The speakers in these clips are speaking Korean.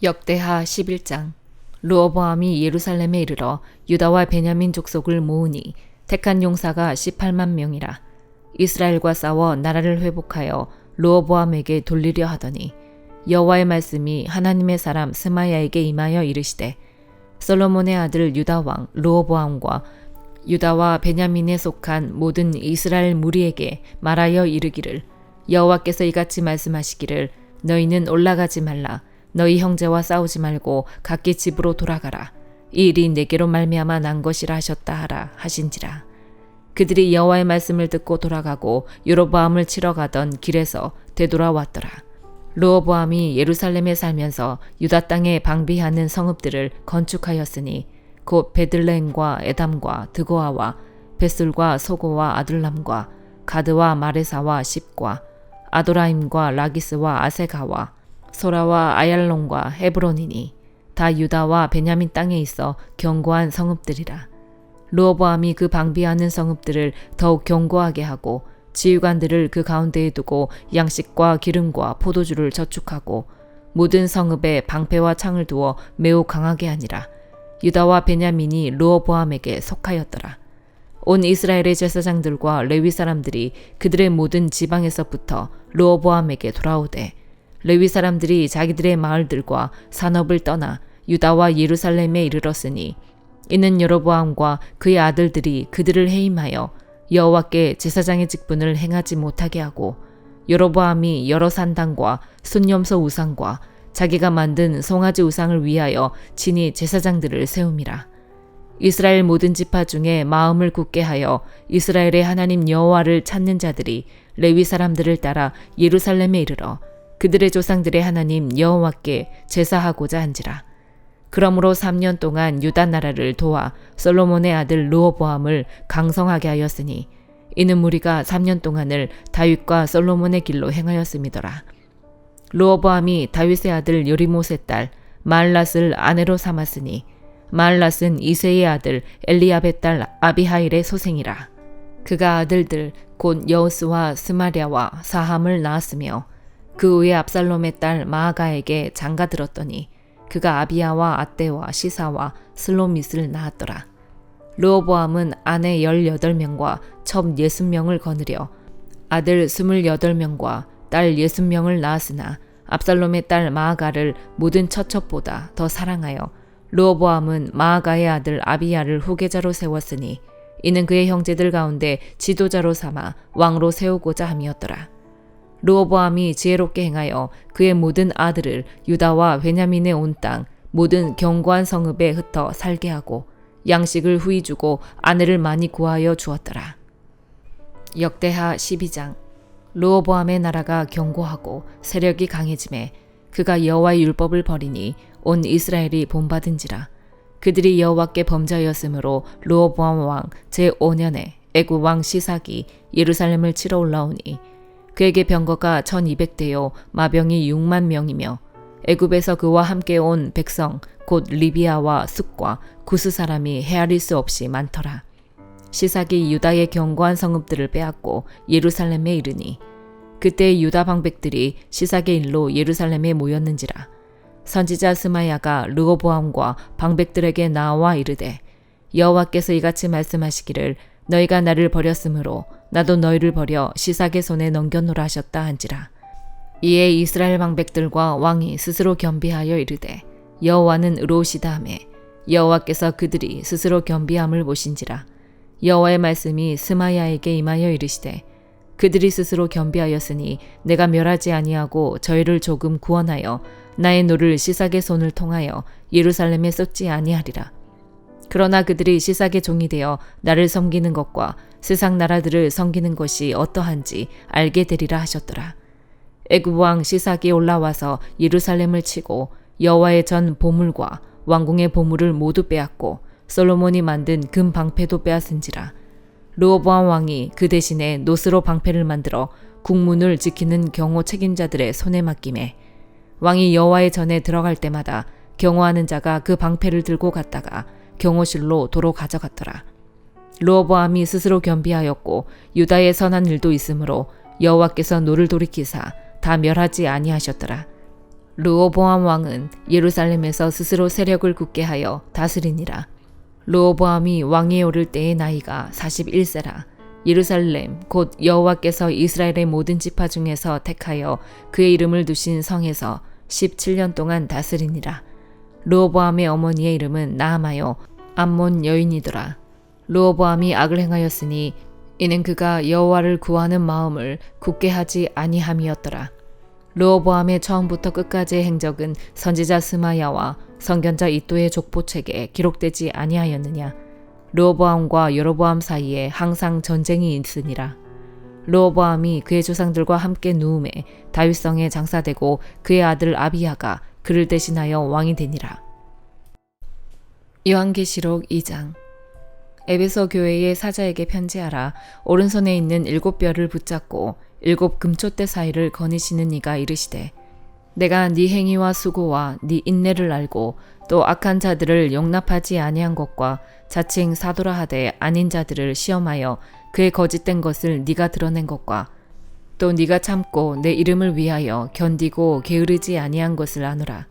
역대하 11장. 르호보암이 예루살렘에 이르러 유다와 베냐민 족속을 모으니 택한 용사가 18만 명이라. 이스라엘과 싸워 나라를 회복하여 르호보암에게 돌리려 하더니 여호와의 말씀이 하나님의 사람 스마야에게 임하여 이르시되, 솔로몬의 아들 유다 왕 르호보암과 유다와 베냐민에 속한 모든 이스라엘 무리에게 말하여 이르기를, 여호와께서 이같이 말씀하시기를, 너희는 올라가지 말라. 너희 형제와 싸우지 말고 각기 집으로 돌아가라. 이 일이 내게로 말미암아 난 것이라 하셨다 하라 하신지라. 그들이 여호와의 말씀을 듣고 돌아가고 여로보암을 치러 가던 길에서 되돌아왔더라. 르호보암이 예루살렘에 살면서 유다 땅에 방비하는 성읍들을 건축하였으니 곧 베들레헴과 에담과 드고아와 벳술과 소고와 아둘람과 가드와 마레사와 십과 아도라임과 라기스와 아세가와 소라와 아얄론과 헤브론이니 다 유다와 베냐민 땅에 있어 견고한 성읍들이라. 르호보암이 그 방비하는 성읍들을 더욱 견고하게 하고 지휘관들을 그 가운데에 두고 양식과 기름과 포도주를 저축하고 모든 성읍에 방패와 창을 두어 매우 강하게 하니라. 유다와 베냐민이 르호보암에게 속하였더라. 온 이스라엘의 제사장들과 레위 사람들이 그들의 모든 지방에서부터 르호보암에게 돌아오되, 레위 사람들이 자기들의 마을들과 산업을 떠나 유다와 예루살렘에 이르렀으니 이는 여로보암과 그의 아들들이 그들을 해임하여 여호와께 제사장의 직분을 행하지 못하게 하고, 여로보암이 여러 산당과 순념소 우상과 자기가 만든 송아지 우상을 위하여 친히 제사장들을 세움이라. 이스라엘 모든 지파 중에 마음을 굳게 하여 이스라엘의 하나님 여호와를 찾는 자들이 레위 사람들을 따라 예루살렘에 이르러 그들의 조상들의 하나님 여호와께 제사하고자 한지라. 그러므로 3년 동안 유다 나라를 도와 솔로몬의 아들 르호보암을 강성하게 하였으니 이는 무리가 3년 동안을 다윗과 솔로몬의 길로 행하였음이더라. 르호보암이 다윗의 아들 여리못의 딸 마알랏을 아내로 삼았으니 마알랏은 이새의 아들 엘리압의 딸 아비하일의 소생이라. 그가 아들들 곧 여우스와 스마랴와 사함을 낳았으며 그 후에 압살롬의 딸 마아가에게 장가들었더니 그가 아비야와 아떼와 시사와 슬로밋을 낳았더라. 르호보암은 아내 18명과 첩 60명을 거느려 아들 28명과 딸 60명을 낳았으나 압살롬의 딸 마아가를 모든 처첩보다 더 사랑하여 르호보암은 마아가의 아들 아비야를 후계자로 세웠으니 이는 그의 형제들 가운데 지도자로 삼아 왕으로 세우고자 함이었더라. 르호보암이 지혜롭게 행하여 그의 모든 아들을 유다와 베냐민의 온 땅 모든 견고한 성읍에 흩어 살게 하고 양식을 후히 주고 아내를 많이 구하여 주었더라. 역대하 12장. 르호보암의 나라가 견고하고 세력이 강해지매 그가 여호와의 율법을 버리니 온 이스라엘이 본받은지라. 그들이 여호와께 범죄하였으므로 르호보암 왕 제5년에 애굽 왕 시삭이 예루살렘을 치러 올라오니 그에게 병거가 1200대요 마병이 6만 명이며 애굽에서 그와 함께 온 백성 곧 리비아와 숫과 구스 사람이 헤아릴 수 없이 많더라. 시삭이 유다의 견고한 성읍들을 빼앗고 예루살렘에 이르니 그때 유다 방백들이 시삭의 일로 예루살렘에 모였는지라. 선지자 스마야가 르호보암과 방백들에게 나와 이르되, 여호와께서 이같이 말씀하시기를, 너희가 나를 버렸으므로 나도 너희를 버려 시삭의 손에 넘겨놓으라 하셨다 한지라. 이에 이스라엘 방백들과 왕이 스스로 겸비하여 이르되, 여호와는 의로우시다 하매 여호와께서 그들이 스스로 겸비함을 보신지라. 여호와의 말씀이 스마야에게 임하여 이르시되, 그들이 스스로 겸비하였으니 내가 멸하지 아니하고 저희를 조금 구원하여 나의 노를 시삭의 손을 통하여 예루살렘에 쏟지 아니하리라. 그러나 그들이 시삭의 종이 되어 나를 섬기는 것과 세상 나라들을 섬기는 것이 어떠한지 알게 되리라 하셨더라. 애굽 왕 시삭이 올라와서 예루살렘을 치고 여호와의 전 보물과 왕궁의 보물을 모두 빼앗고 솔로몬이 만든 금 방패도 빼앗은지라. 르호보암 왕이 그 대신에 노스로 방패를 만들어 국문을 지키는 경호 책임자들의 손에 맡기매 왕이 여호와의 전에 들어갈 때마다 경호하는 자가 그 방패를 들고 갔다가 경호실로 도로 가져갔더라. 르호보암이 스스로 겸비하였고 유다의 선한 일도 있으므로 여호와께서 노를 돌이키사 다 멸하지 아니하셨더라. 르호보암 왕은 예루살렘에서 스스로 세력을 굳게 하여 다스리니라. 르호보암이 왕위에 오를 때의 나이가 41세라. 예루살렘 곧 여호와께서 이스라엘의 모든 지파 중에서 택하여 그의 이름을 두신 성에서 17년 동안 다스리니라. 르호보암의 어머니의 이름은 나아마요 암몬 여인이더라. 르호보암이 악을 행하였으니 이는 그가 여호와를 구하는 마음을 굳게 하지 아니함이었더라. 르호보암의 처음부터 끝까지의 행적은 선지자 스마야와 선견자 이도의 족보책에 기록되지 아니하였느냐. 르호보암과 여로보암 사이에 항상 전쟁이 있으니라. 르호보암이 그의 조상들과 함께 누움에 다윗성에 장사되고 그의 아들 아비야가 그를 대신하여 왕이 되니라. 요한계시록 2장. 에베소 교회의 사자에게 편지하라. 오른손에 있는 7뼈를 붙잡고 7 금촛대 사이를 거니시는 이가 이르시되 내가 네 행위와 수고와 네 인내를 알고 또 악한 자들을 용납하지 아니한 것과 자칭 사도라 하되 아닌 자들을 시험하여 그의 거짓된 것을 네가 드러낸 것과 또 네가 참고 내 이름을 위하여 견디고 게으르지 아니한 것을 아노라.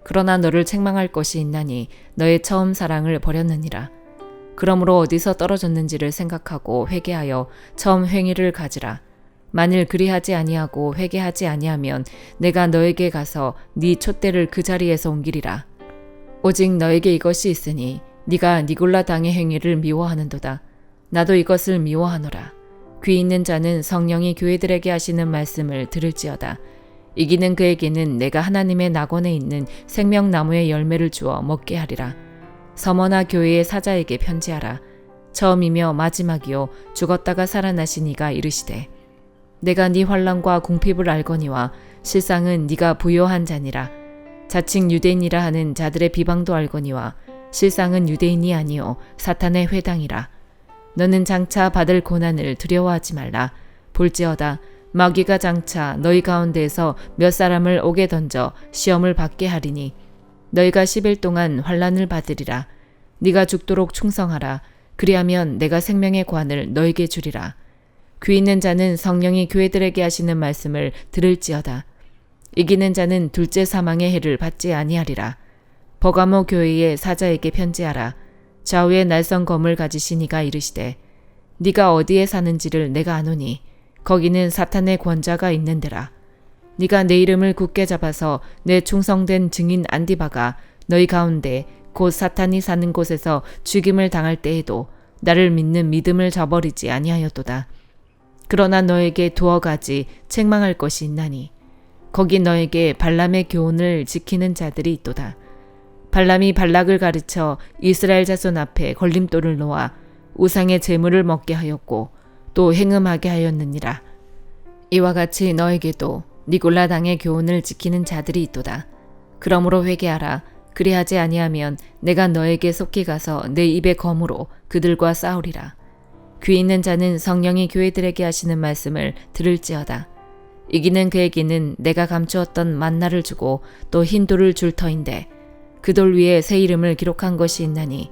그러나 너를 책망할 것이 있나니 너의 처음 사랑을 버렸느니라. 그러므로 어디서 떨어졌는지를 생각하고 회개하여 처음 행위를 가지라. 만일 그리하지 아니하고 회개하지 아니하면 내가 너에게 가서 네 촛대를 그 자리에서 옮기리라. 오직 너에게 이것이 있으니 네가 니골라 당의 행위를 미워하는도다. 나도 이것을 미워하노라. 귀 있는 자는 성령이 교회들에게 하시는 말씀을 들을지어다. 이기는 그에게는 내가 하나님의 낙원에 있는 생명나무의 열매를 주어 먹게 하리라. 서머나 교회의 사자에게 편지하라. 처음이며 마지막이요 죽었다가 살아나신 이가 이르시되 내가 네 환난과 궁핍을 알거니와 실상은 네가 부요한 자니라. 자칭 유대인이라 하는 자들의 비방도 알거니와 실상은 유대인이 아니요 사탄의 회당이라. 너는 장차 받을 고난을 두려워하지 말라. 볼지어다 마귀가 장차 너희 가운데에서 몇 사람을 옥에 던져 시험을 받게 하리니 너희가 10일 동안 환난을 받으리라. 네가 죽도록 충성하라. 그리하면 내가 생명의 관을 너에게 주리라. 귀 있는 자는 성령이 교회들에게 하시는 말씀을 들을지어다. 이기는 자는 둘째 사망의 해를 받지 아니하리라. 버가모 교회의 사자에게 편지하라. 좌우에 날선 검을 가지신 이가 이르시되 네가 어디에 사는지를 내가 아노니 거기는 사탄의 권자가 있는 데라. 네가 내 이름을 굳게 잡아서 내 충성된 증인 안디바가 너희 가운데 곧 사탄이 사는 곳에서 죽임을 당할 때에도 나를 믿는 믿음을 저버리지 아니하였도다. 그러나 너에게 두어 가지 책망할 것이 있나니 거기 너에게 발람의 교훈을 지키는 자들이 있도다. 발람이 발락을 가르쳐 이스라엘 자손 앞에 걸림돌을 놓아 우상의 제물을 먹게 하였고 또 행음하게 하였느니라. 이와 같이 너에게도 니골라 당의 교훈을 지키는 자들이 있도다. 그러므로 회개하라. 그리하지 아니하면 내가 너에게 속히 가서 내 입의 검으로 그들과 싸우리라. 귀 있는 자는 성령이 교회들에게 하시는 말씀을 들을지어다. 이기는 그에게는 내가 감추었던 만나를 주고 또 흰 돌을 줄 터인데 그 돌 위에 새 이름을 기록한 것이 있나니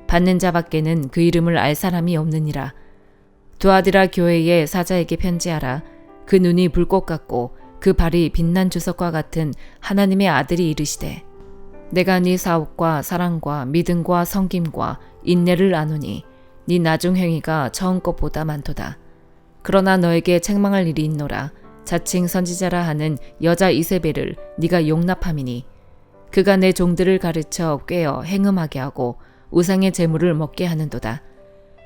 받는 자밖에는 그 이름을 알 사람이 없느니라. 두아디라 교회의 사자에게 편지하라. 그 눈이 불꽃 같고 그 발이 빛난 주석과 같은 하나님의 아들이 이르시되 내가 네 사옥과 사랑과 믿음과 섬김과 인내를 아노니 네 나중 행위가 처음 것보다 많도다. 그러나 너에게 책망할 일이 있노라. 자칭 선지자라 하는 여자 이세벨을 네가 용납함이니 그가 내 종들을 가르쳐 꿰어 행음하게 하고 우상의 제물을 먹게 하는도다.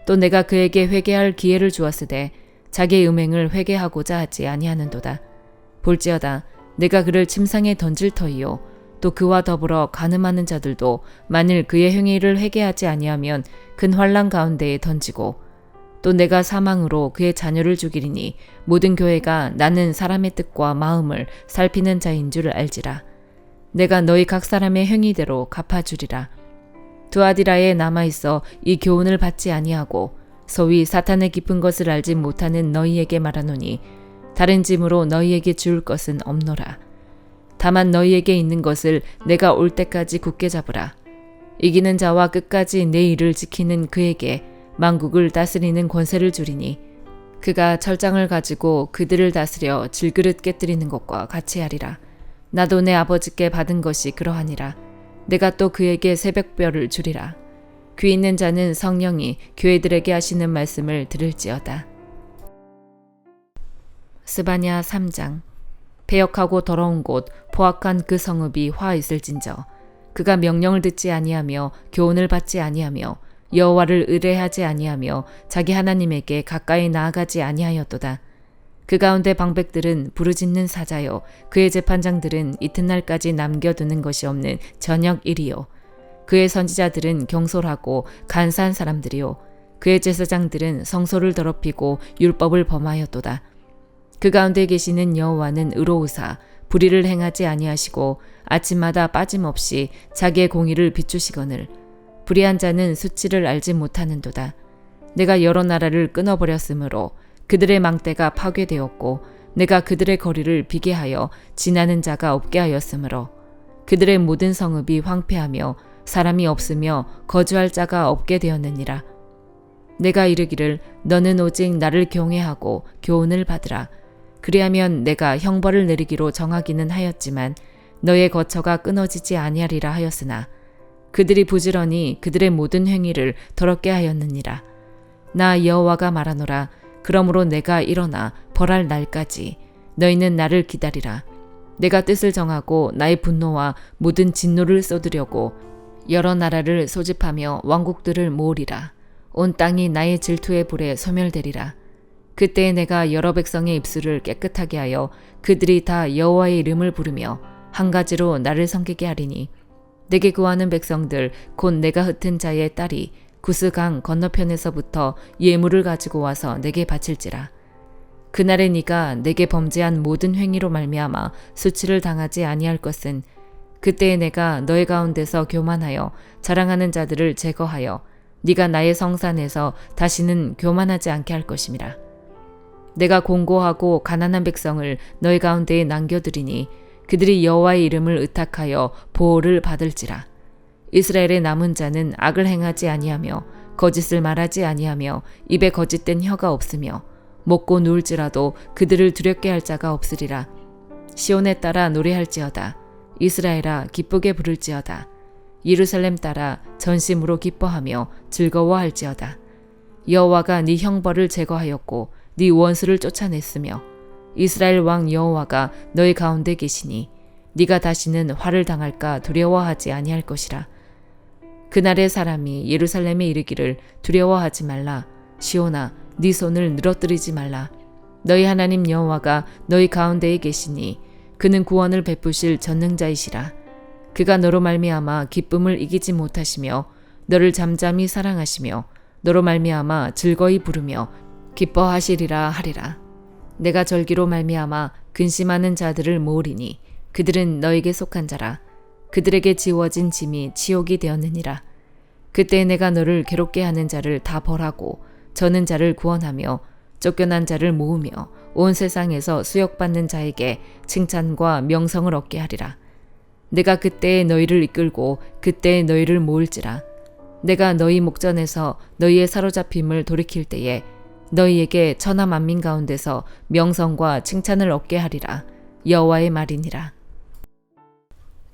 또 내가 그에게 회개할 기회를 주었으되 자기의 음행을 회개하고자 하지 아니하는도다. 볼지어다 내가 그를 침상에 던질 터이요 또 그와 더불어 간음하는 자들도 만일 그의 행위를 회개하지 아니하면 큰 환난 가운데에 던지고 또 내가 사망으로 그의 자녀를 죽이리니 모든 교회가 나는 사람의 뜻과 마음을 살피는 자인 줄 알지라. 내가 너희 각 사람의 행위대로 갚아주리라. 두아디라에 남아있어 이 교훈을 받지 아니하고 소위 사탄의 깊은 것을 알지 못하는 너희에게 말하노니 다른 짐으로 너희에게 줄 것은 없노라. 다만 너희에게 있는 것을 내가 올 때까지 굳게 잡으라. 이기는 자와 끝까지 내 일을 지키는 그에게 만국을 다스리는 권세를 주리니 그가 철장을 가지고 그들을 다스려 질그릇 깨뜨리는 것과 같이 하리라. 나도 내 아버지께 받은 것이 그러하니라. 내가 또 그에게 새벽별을 주리라. 귀 있는 자는 성령이 교회들에게 하시는 말씀을 들을지어다. 스바냐 3장. 배역하고 더러운 곳 포악한 그 성읍이 화 있을진저. 그가 명령을 듣지 아니하며 교훈을 받지 아니하며 여호와를 의뢰하지 아니하며 자기 하나님에게 가까이 나아가지 아니하였도다. 그 가운데 방백들은 부르짖는 사자요, 그의 재판장들은 이튿날까지 남겨두는 것이 없는 저녁 일이요. 그의 선지자들은 경솔하고 간사한 사람들이요, 그의 제사장들은 성소를 더럽히고 율법을 범하였도다. 그 가운데 계시는 여호와는 의로우사 불의를 행하지 아니하시고 아침마다 빠짐없이 자기의 공의를 비추시거늘 불의한 자는 수치를 알지 못하는도다. 내가 여러 나라를 끊어버렸으므로 그들의 망대가 파괴되었고 내가 그들의 거리를 비게 하여 지나는 자가 없게 하였으므로 그들의 모든 성읍이 황폐하며 사람이 없으며 거주할 자가 없게 되었느니라. 내가 이르기를 너는 오직 나를 경외하고 교훈을 받으라. 그리하면 내가 형벌을 내리기로 정하기는 하였지만 너의 거처가 끊어지지 아니하리라 하였으나 그들이 부지런히 그들의 모든 행위를 더럽게 하였느니라. 나 여호와가 말하노라. 그러므로 내가 일어나 벌할 날까지 너희는 나를 기다리라. 내가 뜻을 정하고 나의 분노와 모든 진노를 쏟으려고 여러 나라를 소집하며 왕국들을 모으리라. 온 땅이 나의 질투의 불에 소멸되리라. 그때 내가 여러 백성의 입술을 깨끗하게 하여 그들이 다 여호와의 이름을 부르며 한 가지로 나를 섬기게 하리니 내게 구하는 백성들 곧 내가 흩은 자의 딸이 구스강 건너편에서부터 예물을 가지고 와서 내게 바칠지라. 그날에 네가 내게 범죄한 모든 행위로 말미암아 수치를 당하지 아니할 것은 그때에 내가 너희 가운데서 교만하여 자랑하는 자들을 제거하여 네가 나의 성산에서 다시는 교만하지 않게 할 것임이라. 내가 공고하고 가난한 백성을 너희 가운데에 남겨두리니 그들이 여호와의 이름을 의탁하여 보호를 받을지라. 이스라엘의 남은 자는 악을 행하지 아니하며 거짓을 말하지 아니하며 입에 거짓된 혀가 없으며 먹고 누울지라도 그들을 두렵게 할 자가 없으리라. 시온에 따라 노래할지어다. 이스라엘아 기쁘게 부를지어다. 예루살렘 따라 전심으로 기뻐하며 즐거워할지어다. 여호와가 네 형벌을 제거하였고 네 원수를 쫓아냈으며 이스라엘 왕 여호와가 너희 가운데 계시니 네가 다시는 화를 당할까 두려워하지 아니할 것이라. 그날의 사람이 예루살렘에 이르기를 두려워하지 말라. 시온아 네 손을 늘어뜨리지 말라. 너희 하나님 여호와가 너희 가운데에 계시니 그는 구원을 베푸실 전능자이시라. 그가 너로 말미암아 기쁨을 이기지 못하시며 너를 잠잠히 사랑하시며 너로 말미암아 즐거이 부르며 기뻐하시리라 하리라. 내가 절기로 말미암아 근심하는 자들을 모으리니 그들은 너에게 속한 자라. 그들에게 지워진 짐이 치욕이 되었느니라. 그때 내가 너를 괴롭게 하는 자를 다 벌하고 저는 자를 구원하며 쫓겨난 자를 모으며 온 세상에서 수욕받는 자에게 칭찬과 명성을 얻게 하리라. 내가 그때에 너희를 이끌고 그때에 너희를 모을지라. 내가 너희 목전에서 너희의 사로잡힘을 돌이킬 때에 너희에게 천하 만민 가운데서 명성과 칭찬을 얻게 하리라. 여호와의 말이니라.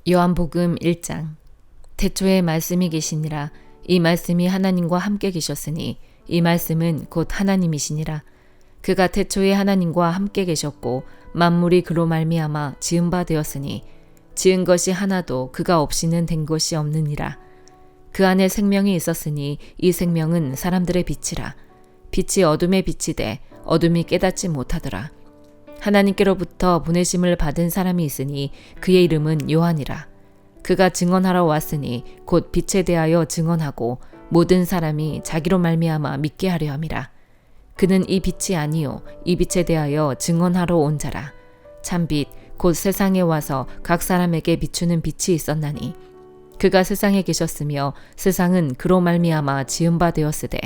요한복음 1장. 태초에 말씀이 계시니라. 이 말씀이 하나님과 함께 계셨으니 이 말씀은 곧 하나님이시니라. 그가 태초에 하나님과 함께 계셨고 만물이 그로 말미암아 지은 바 되었으니 지은 것이 하나도 그가 없이는 된 것이 없느니라. 그 안에 생명이 있었으니 이 생명은 사람들의 빛이라. 빛이 어둠에 비치되 어둠이 깨닫지 못하더라. 하나님께로부터 보내심을 받은 사람이 있으니 그의 이름은 요한이라. 그가 증언하러 왔으니 곧 빛에 대하여 증언하고 모든 사람이 자기로 말미암아 믿게 하려 함이라. 그는 이 빛이 아니요 이 빛에 대하여 증언하러 온 자라. 참빛 곧 세상에 와서 각 사람에게 비추는 빛이 있었나니 그가 세상에 계셨으며 세상은 그로 말미암아 지은 바 되었으되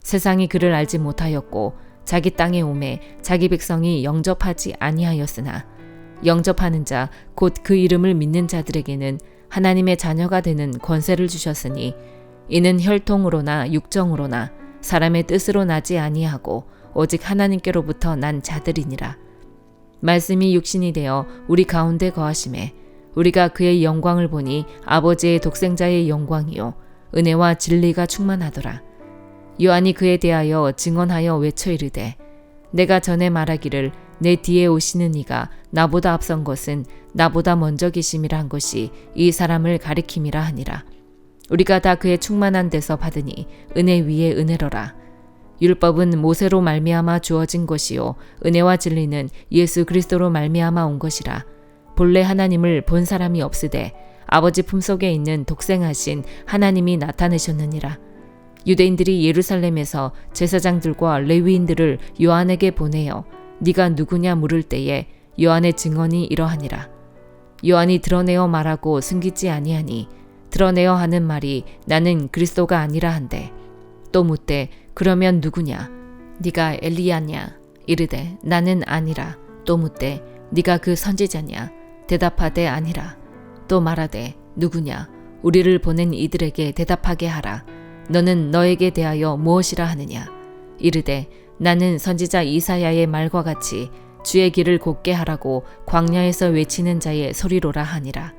세상이 그를 알지 못하였고 자기 땅에 오매 자기 백성이 영접하지 아니하였으나 영접하는 자 곧 그 이름을 믿는 자들에게는 하나님의 자녀가 되는 권세를 주셨으니 이는 혈통으로나 육정으로나 사람의 뜻으로 나지 아니하고 오직 하나님께로부터 난 자들이니라. 말씀이 육신이 되어 우리 가운데 거하심에 우리가 그의 영광을 보니 아버지의 독생자의 영광이요 은혜와 진리가 충만하더라. 요한이 그에 대하여 증언하여 외쳐 이르되 내가 전에 말하기를 내 뒤에 오시는 이가 나보다 앞선 것은 나보다 먼저 계심이라 한 것이 이 사람을 가리킴이라 하니라. 우리가 다 그의 충만한 데서 받으니 은혜 위에 은혜로라. 율법은 모세로 말미암아 주어진 것이요 은혜와 진리는 예수 그리스도로 말미암아 온 것이라. 본래 하나님을 본 사람이 없으되 아버지 품속에 있는 독생하신 하나님이 나타내셨느니라. 유대인들이 예루살렘에서 제사장들과 레위인들을 요한에게 보내어 네가 누구냐 물을 때에 요한의 증언이 이러하니라. 요한이 드러내어 말하고 숨기지 아니하니 드러내어 하는 말이 나는 그리스도가 아니라 한데 또 묻되 그러면 누구냐 네가 엘리야냐 이르되 나는 아니라 또 묻되 네가 그 선지자냐 대답하되 아니라 또 말하되 누구냐 우리를 보낸 이들에게 대답하게 하라. 너는 너에게 대하여 무엇이라 하느냐 이르되 나는 선지자 이사야의 말과 같이 주의 길을 곧게 하라고 광야에서 외치는 자의 소리로라 하니라.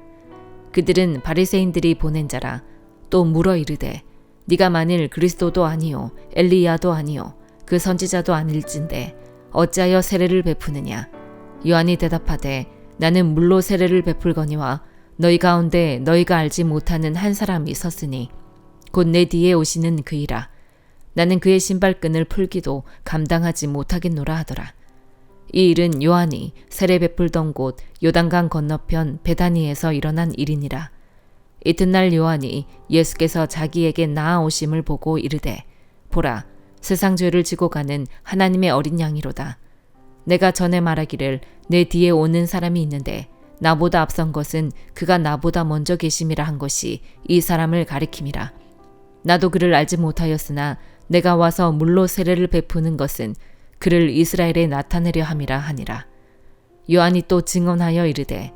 그들은 바리새인들이 보낸 자라. 또 물어 이르되 네가 만일 그리스도도 아니요 엘리야도 아니요 그 선지자도 아닐진데 어찌하여 세례를 베푸느냐. 요한이 대답하되 나는 물로 세례를 베풀거니와 너희 가운데 너희가 알지 못하는 한 사람이 섰으니 곧 내 뒤에 오시는 그이라. 나는 그의 신발끈을 풀기도 감당하지 못하겠노라 하더라. 이 일은 요한이 세례 베풀던 곳 요단강 건너편 베다니에서 일어난 일이니라. 이튿날 요한이 예수께서 자기에게 나아오심을 보고 이르되 보라 세상 죄를 지고 가는 하나님의 어린 양이로다. 내가 전에 말하기를 내 뒤에 오는 사람이 있는데 나보다 앞선 것은 그가 나보다 먼저 계심이라 한 것이 이 사람을 가리킴이라. 나도 그를 알지 못하였으나 내가 와서 물로 세례를 베푸는 것은 그를 이스라엘에 나타내려 함이라 하니라. 요한이 또 증언하여 이르되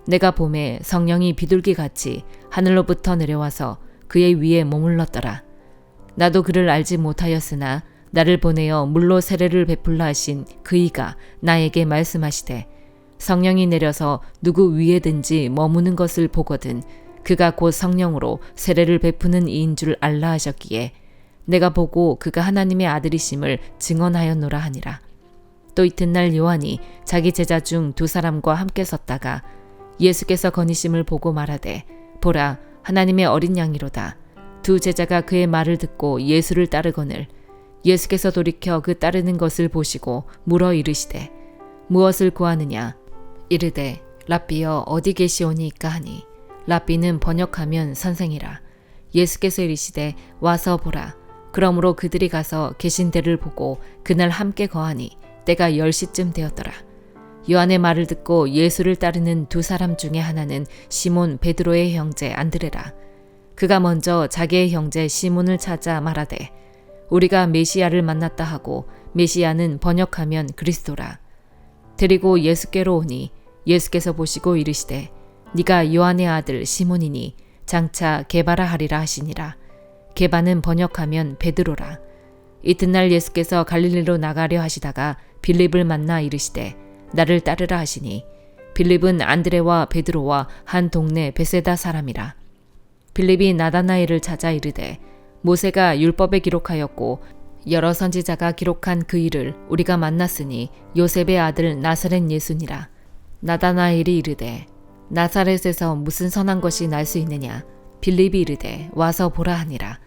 내가 봄에 성령이 비둘기같이 하늘로부터 내려와서 그의 위에 머물렀더라. 나도 그를 알지 못하였으나 나를 보내어 물로 세례를 베풀라 하신 그이가 나에게 말씀하시되 성령이 내려서 누구 위에든지 머무는 것을 보거든 그가 곧 성령으로 세례를 베푸는 이인 줄 알라 하셨기에 내가 보고 그가 하나님의 아들이심을 증언하였노라 하니라. 또 이튿날 요한이 자기 제자 중 두 사람과 함께 섰다가 예수께서 거니심을 보고 말하되 보라 하나님의 어린 양이로다. 두 제자가 그의 말을 듣고 예수를 따르거늘 예수께서 돌이켜 그 따르는 것을 보시고 물어 이르시되 무엇을 구하느냐 이르되 랍비여 어디 계시오니이까 하니 랍비는 번역하면 선생이라. 예수께서 이르시되 와서 보라. 그러므로 그들이 가서 계신 데를 보고 그날 함께 거하니 때가 10시쯤 되었더라. 요한의 말을 듣고 예수를 따르는 두 사람 중에 하나는 시몬 베드로의 형제 안드레라. 그가 먼저 자기의 형제 시몬을 찾아 말하되 우리가 메시아를 만났다 하고 메시아는 번역하면 그리스도라. 데리고 예수께로 오니 예수께서 보시고 이르시되 네가 요한의 아들 시몬이니 장차 게바라 하리라 하시니라. 게바는 번역하면 베드로라. 이튿날 예수께서 갈릴리로 나가려 하시다가 빌립을 만나 이르시되 나를 따르라 하시니 빌립은 안드레와 베드로와 한 동네 베세다 사람이라. 빌립이 나다나엘을 찾아 이르되 모세가 율법에 기록하였고 여러 선지자가 기록한 그 일을 우리가 만났으니 요셉의 아들 나사렛 예수니라. 나다나엘이 이르되 나사렛에서 무슨 선한 것이 날 수 있느냐. 빌립이 이르되 와서 보라 하니라.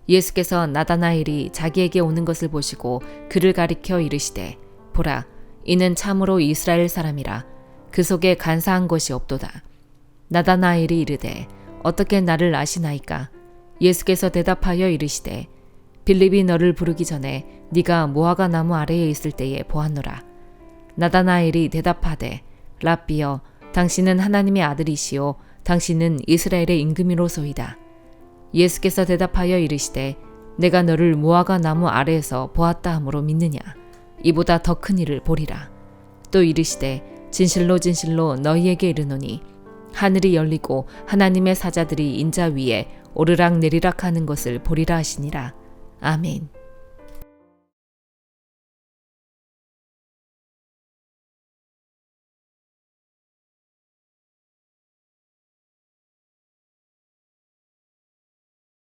예수께서 나다나엘이 자기에게 오는 것을 보시고 그를 가리켜 이르시되 보라 이는 참으로 이스라엘 사람이라. 그 속에 간사한 것이 없도다. 나다나엘이 이르되 어떻게 나를 아시나이까. 예수께서 대답하여 이르시되 빌립이 너를 부르기 전에 네가 무화과 나무 아래에 있을 때에 보았노라. 나다나엘이 대답하되 랍비여 당신은 하나님의 아들이시오 당신은 이스라엘의 임금이로소이다. 예수께서 대답하여 이르시되 내가 너를 무화과 나무 아래에서 보았다 함으로 믿느냐. 이보다 더 큰 일을 보리라. 또 이르시되 진실로 진실로 너희에게 이르노니 하늘이 열리고 하나님의 사자들이 인자 위에 오르락 내리락 하는 것을 보리라 하시니라. 아멘.